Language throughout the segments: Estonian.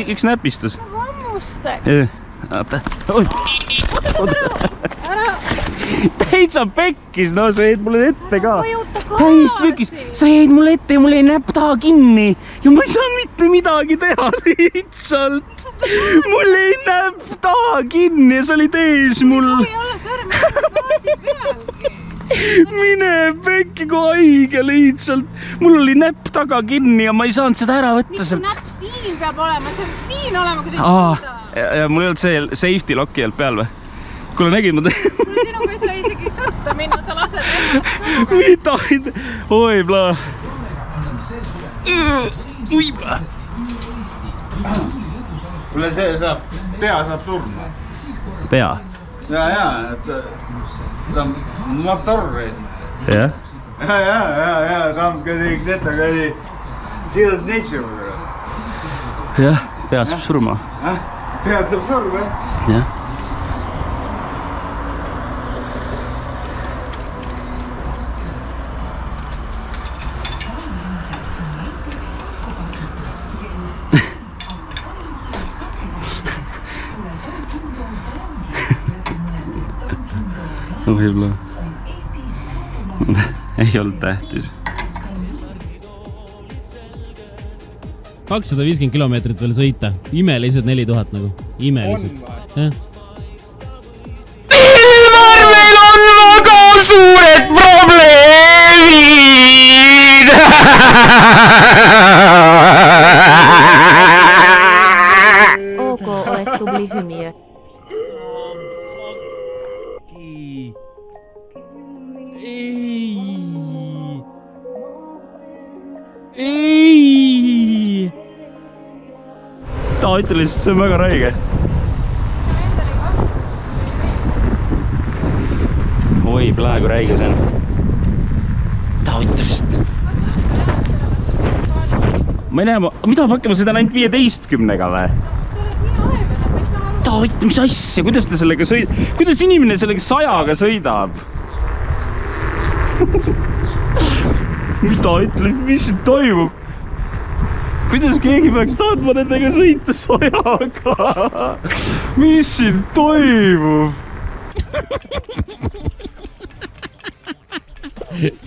üks näpistus. Vammustaks. Oota. Täitsa pekkis, no sa jäid mulle ette ka. Täist pekkis. Sa jäid mulle ette ja mul jäi näpp taha kinni. Ja ma ei saa mitte midagi teha lihtsalt. Mul jäi näpp taha kinni ja sa olid ees mul. Ei ole sõrm klaasi pealgi. Mine pekki kui haige lihtsalt. Mul oli näpp taga kinni ja ma ei saanud seda ära võtta sealt. Miks näpp siin peab olema? See peab siin olema, kui sa ei ja mul ei olnud see safety lock jäält peal või? Kuule nägid ma Kuule sinuga ei saa isegi sõtta minna, sa lased ennast mida? Oi pla. Ui pla. Kuule see saab, pea saab surma. Pea? Ja, et ta on motorist. Ja? Ja, ta on где-то делать нечего. Jah, pea saab surma. Pea saab surma, jah? Võib-olla ei olnud tähtis. 250 kilomeetrit veel sõita. Imelised 4000 nagu. Imelised. Ilmar, meil on väga suured probleemid! Ok, olet tubli hymiö. Ei! Ta ütles, et see on väga räige. Oi, praegu räige see on. Ta ütles. Ma ei näe, mida hakkama seda ainult 15-ga või? Ta ütles, mis asja, kuidas ta sellega sõidab? Kuidas inimene sellega 100-ga sõidab? Mida ütleb, mis siin toimub? Kuidas keegi peaks tahtma nendega sõita 100-ga? Mis siin toimub?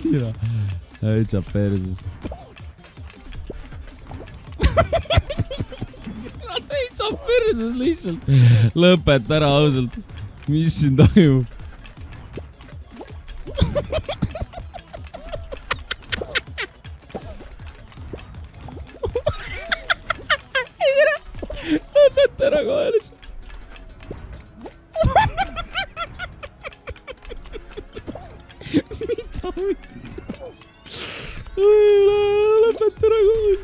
Tira, üldse perses. Täitsa perses lihtsalt. Lõpeta ära ausalt. Mis siin toimub? Lõpeta ära kohelis. Mida mõttes? Lõpeta ära kohelis.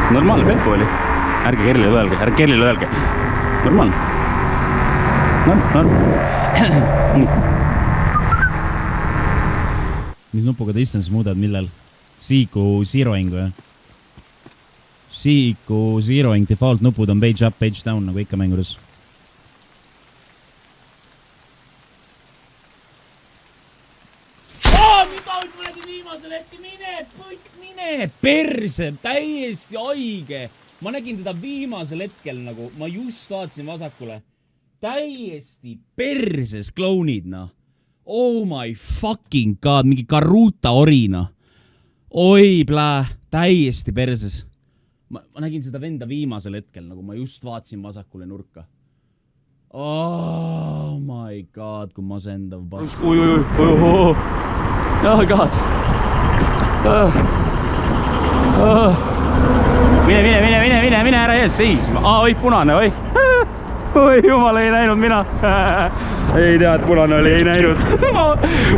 Normaalne tempo oli. Ärge Kerlile öelge. Normaalne. Mis nupuga distance muudad millal? Siiku zeroing või? Siiku zeroing default nupud on page up, page down nagu ikka mängudes. Mida ütlesid viimasel hetkel? Mine perse, täiesti haige. Ma nägin teda viimasel hetkel nagu, ma just vaatasin vasakule. Täiesti perses klounid, noh. Oh my fucking god, mingi Karuta orina. Oi plää, täiesti perses. Ma nägin seda venda viimasel hetkel, nagu ma just vaatasin vasakule nurka. Oh my god, kui masendav pass. Oi. Oh god. Mine ära ees seisma. Oi, punane, oi. Oi, jumal, ei näinud mina. Ei tea, et punane oli, ei näinud. Ma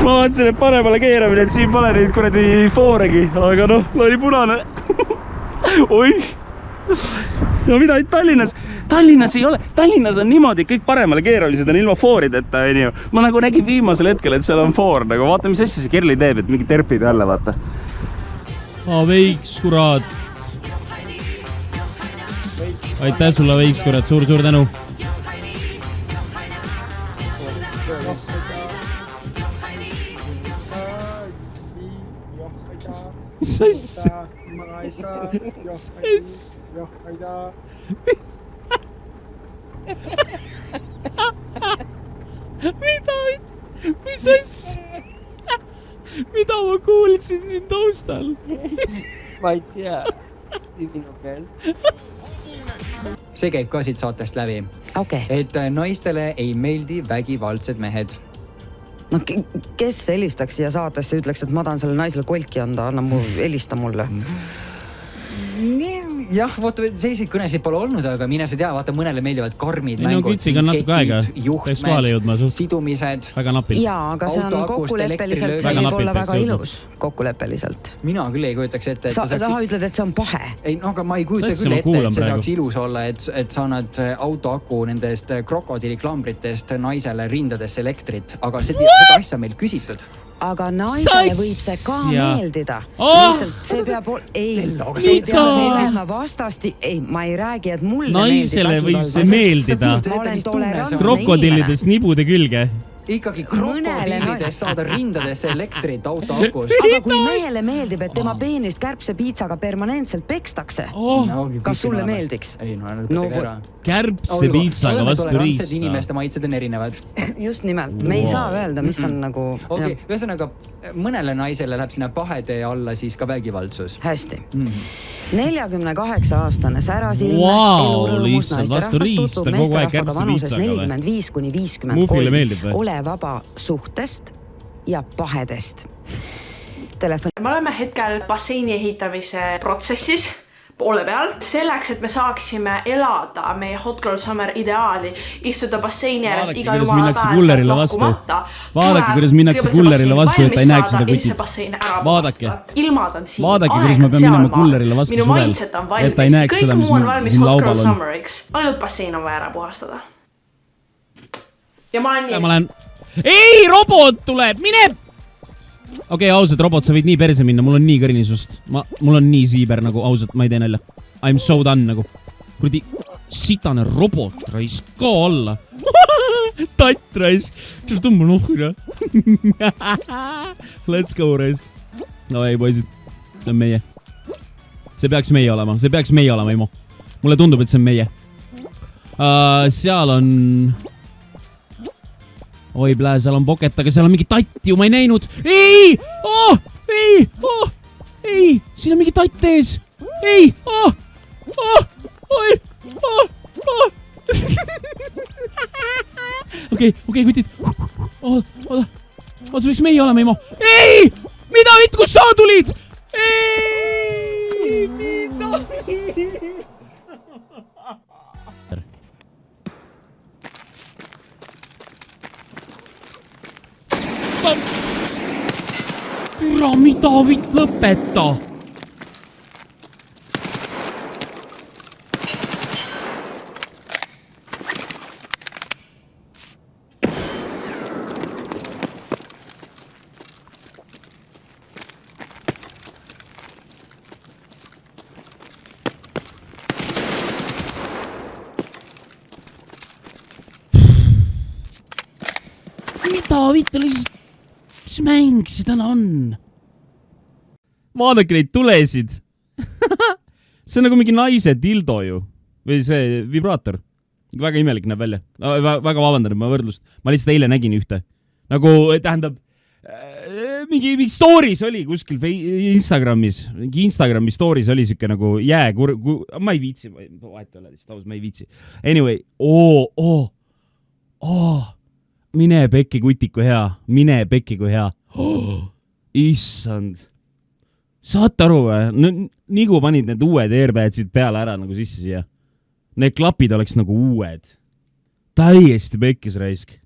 vaatasin, et paremale keeramine, et siin pole neid kuradi fooregi. Aga noh, oli punane. Oi. No mida, Tallinnas ei ole. Tallinnas on niimoodi, kõik paremale keeramised on ilma foorideta. Ma nagu nägin viimasel hetkel, et seal on foor. Vaata, mis asja see Kerli teeb, et mingi terpib jälle, vaata. Veiks, kurat. aitäh sulle Veiks, kurat, suur tänu. Mis asja? Mis asja? Mida ma kuulsin siin taustal? Ma ei tea. Minu käest. See käib ka siit saatest läbi. Okay. Et naistele ei meeldi vägivaldsed mehed. No kes helistaks siia saatesse ja ütleks, et ma tahan selle naisele kolki anda, helista mulle. Jah, selliseid kõnesid pole olnud, aga mine sa tea, vaata mõnele meeldivad karmid mängud, kütsiga natuke aega. juhtmed, sidumised. Väga napilt. Jaa, aga see on kokkuleppeliselt, see võib olla väga ilus. Kokkuleppeliselt. Mina küll ei kujutaks ette, et sa ütled, et see on pahe. Ei, no aga ma ei kujuta küll ette, et see saaks ilus olla, et sa annad autoaku nendest krokodiliklambritest naisele rindadesse elektrit, aga seda asja meil küsitud. Aga naisele võib see ka meeldida. See peab olema vastasti. Ei, ma ei räägi, et mulle naisele võib see meeldida. Krokodillidest nibude külge. Ikkagi krokodillidest saada rindadesse elektrit autoakus. Aga kui mehele meeldib, et tema peenist kärbsepiitsaga permanentselt pekstakse, kas sulle meeldiks? Ei, no kärbsepiitsaga vastu riista. Inimeste maitsed on erinevad. Just nimelt. Me ei saa öelda, mis on nagu... Okei, ühesõnaga mõnele naisele läheb sinna pahede alla siis ka vägivaldsus. Hästi. 48-aastane särasilme elurõõmus naisterahvas tutub meesterahvaga vanuses 45-53. Ole vaba suhtest ja pahedest. Me oleme hetkel basseini ehitamise protsessis poole peal. Selleks, et me saaksime elada meie Hot Girl Summer ideaali, istuda basseini ääres iga jumala päev lahkumata. Vaadake, kuidas minnakse kullerile vastu, et ta ei näeks seda kutit. Vaadake. Ilmad on siin. Vaadake, kuidas ma pean minema kullerile vastu minu suvel. mindset on valmis. Kõik muu on valmis Hot Girl Summeriks. Ainult bassein on vaja ära puhastada. Ja ma olen nii. Ei, robot tuleb, mine! Okei, ausalt, robot, sa võid nii perse minna, mul on nii kõrini sust. Mul on nii siiber, nagu ausalt, ma ei tee nalja. I'm so done, nagu. Kurdi, sitane robot, rais ka alla. Tatt, rais. Tõmba nuhkina. Let's go, rais. No ei, poisid. See on meie. See peaks meie olema, Imo. Mulle tundub, et see on meie. Seal on... Oi, plää, seal on poket, aga seal on mingi tatt ju, ma ei näinud. Ei! Ei! Siin on mingi tatt ees. Ei! Oi! Okei, kutid. Oda. See võiks meie olema, Imo. Ei! Mida vitt, kus sa tulid? Ei! Mida? Püra, mida vitt, lõpeta! Mida vitt, lihtsalt... Mis mäng see täna on? Vaadake neid tulesid. See on nagu mingi naise dildo ju. Või see vibraator. Väga imelik näeb välja. Väga vabandan, ma võrdlust. Ma lihtsalt eile nägin ühte. Nagu, tähendab, mingi stories oli kuskil Instagramis. Mingi Instagrami stories oli siuke nagu ma ei viitsi. Ma ei viitsi. Anyway. Mine pekki kutiku hea. Issand. Saate aru või? Nii kui panid need uued AirPadsid peale ära nagu sisse siia. Need klapid oleks nagu uued. Täiesti pekkis raisk.